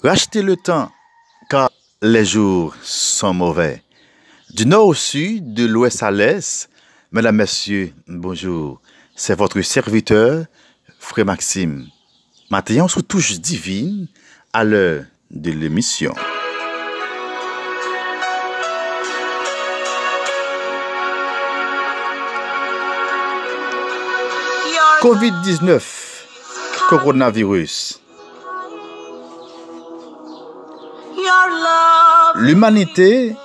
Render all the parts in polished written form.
Rachetez le temps, car les jours sont mauvais. Du nord au sud, de l'ouest à l'est, mesdames, messieurs, bonjour. C'est votre serviteur, Frère Maxime. Maintenant, sous touche divine, à l'heure de l'émission. Covid-19, coronavirus. L'humanité,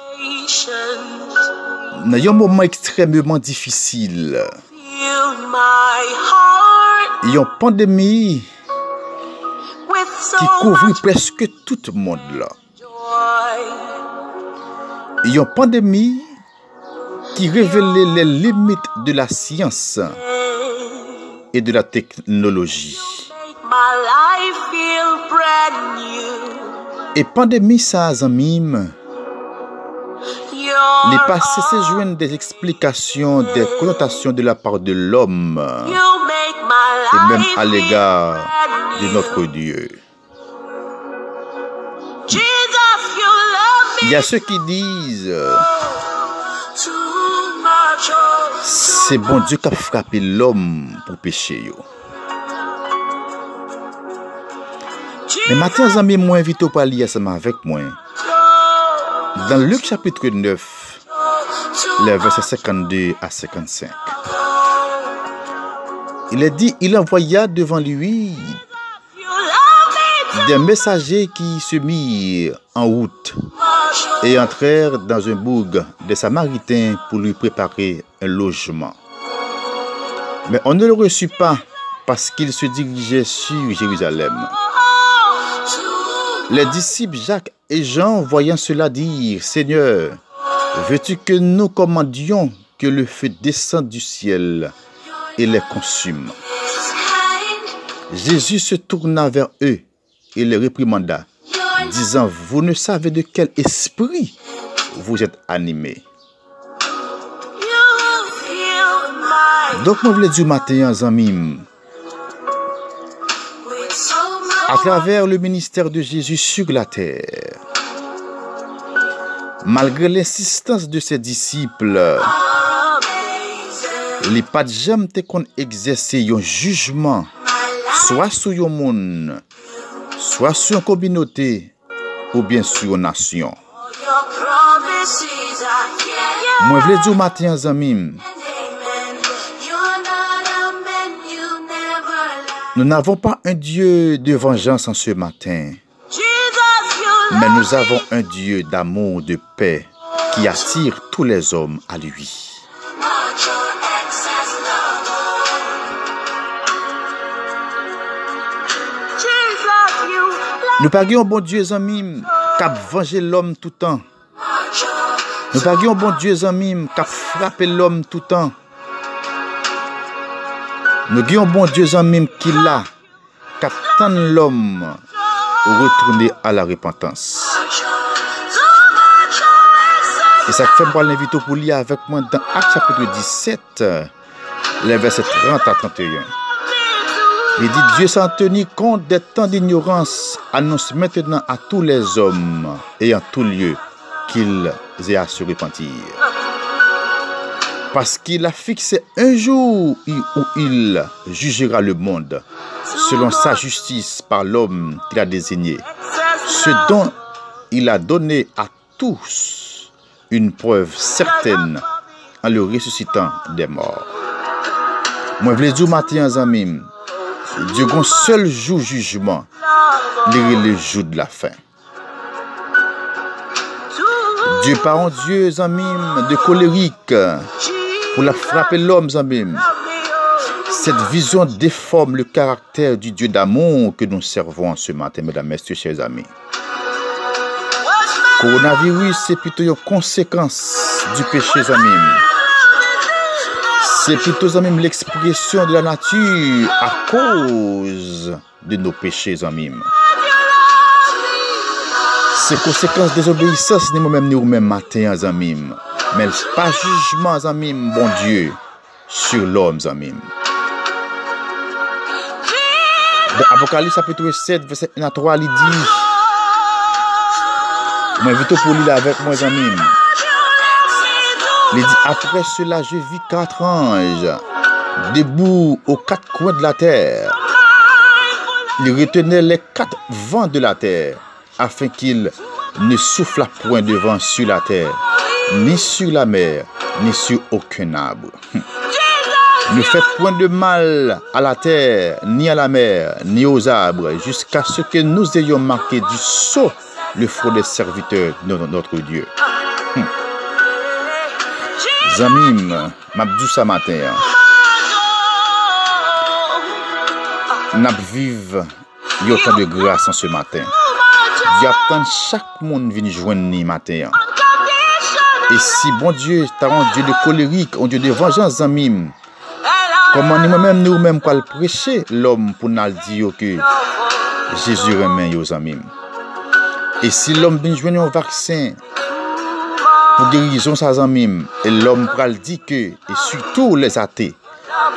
dans un moment extrêmement difficile, il y a une pandémie qui couvre presque tout le monde là. Il y a une pandémie qui révèle les limites de la science et de la technologie. Et pandémie ça, Zamim, les passés se joignent des explications, des connotations de la part de l'homme et même à l'égard de notre Dieu. Il y a ceux qui disent c'est bon Dieu qui a frappé l'homme pour pécher. Mais maintenant, amis, moi invite au palier ensemble avec moi. Dans Luc chapitre 9, les versets 52 à 55. Il est dit, il envoya devant lui des messagers qui se mirent en route et entrèrent dans un bourg des Samaritains pour lui préparer un logement. Mais on ne le reçut pas parce qu'il se dirigeait sur Jérusalem. Les disciples Jacques et Jean, voyant cela, dirent, Seigneur, veux-tu que nous commandions que le feu descende du ciel et les consume? Jésus se tourna vers eux et les réprimanda, disant, vous ne savez de quel esprit vous êtes animés. Donc, moi, je voulais dire matin, Zamim, à travers le ministère de Jésus sur la terre, malgré l'insistance de ses disciples, les pas de jamais qu'on exercer un jugement, soit sur un monde, soit sur une communauté, ou bien sur une nation. Moi, je voulais dire matin, Zamim, nous n'avons pas un Dieu de vengeance en ce matin, mais nous avons un Dieu d'amour, de paix, qui attire tous les hommes à lui. Nous parlons un bon Dieu, amis, qui a vengé l'homme tout temps. Nous parlons un bon Dieu, amis, qui a frappé l'homme tout temps. Nous avons un bon Dieu amis qui l'a, qui attend l'homme retourner à la repentance. Et ça fait moi l'inviter pour lire avec moi dans Actes chapitre 17, les versets 30 à 31. Il dit, Dieu sans tenir compte des temps d'ignorance, annonce maintenant à tous les hommes et en tout lieu qu'ils aient à se repentir. Parce qu'il a fixé un jour où il jugera le monde, selon sa justice par l'homme qu'il a désigné, ce dont il a donné à tous une preuve certaine en le ressuscitant des morts. Moi, je veux dire matin, amis, Dieu a un seul jour jugement, le jour de la fin. Dieu pas un Dieu, amis, de colérique, pour la frapper l'homme, amis. Cette vision déforme le caractère du Dieu d'amour que nous servons ce matin, mesdames, messieurs, chers amis. Coronavirus, c'est plutôt une conséquence du péché, amis. C'est plutôt, amis, l'expression de la nature à cause de nos péchés, amis. C'est conséquence des obéissances, nous-mêmes matin, amis. Mais pas jugement, amis, bon Dieu, sur l'homme, amis. Dans Apocalypse chapitre 7, verset 1 à 3, il dit, M'invite pour lire avec moi, amis. Il dit, après cela, je vis 4 anges debout aux 4 coins de la terre. Ils retenaient les 4 vents de la terre, afin qu'il ne soufflât point de vent sur la terre, ni sur la mer, ni sur aucun arbre. Ne faites point de mal à la terre, ni à la mer, ni aux arbres, jusqu'à ce que nous ayons marqué du sceau le front des serviteurs de notre Dieu. Zamim, m'abdou ce matin. N'a vive y autant de grâce en ce matin. Dieu attend chaque monde vient joindre ni matin. Et si bon Dieu t'a un Dieu de colérique, un Dieu de vengeance, Zamim, comment nous-mêmes nous-mêmes quoi le prêcher l'homme pour nous dire que Jésus remet yo Zamim. Et si l'homme vient joindre un vaccin pour guérison sa Zamim, et l'homme pral dit que, et surtout les athées,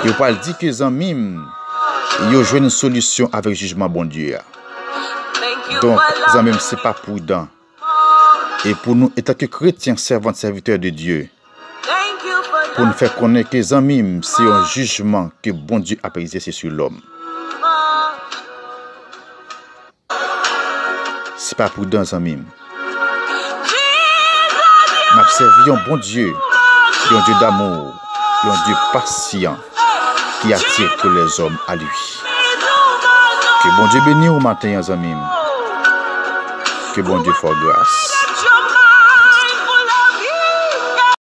il pral dit que Zamim, il y a une solution avec jugement bon Dieu. Donc, Zamim, c'est pas prudent. Et pour nous, étant que chrétiens, servants, serviteurs de Dieu, pour nous faire connaître que Zamim, c'est un jugement que bon Dieu a exercé sur l'homme. C'est pas prudent, Zamim. Nous observons un bon Dieu, un Dieu d'amour, un Dieu patient, qui attire tous les hommes à lui. Que bon Dieu bénisse au matin, Zamim. Que bon Dieu fasse grâce.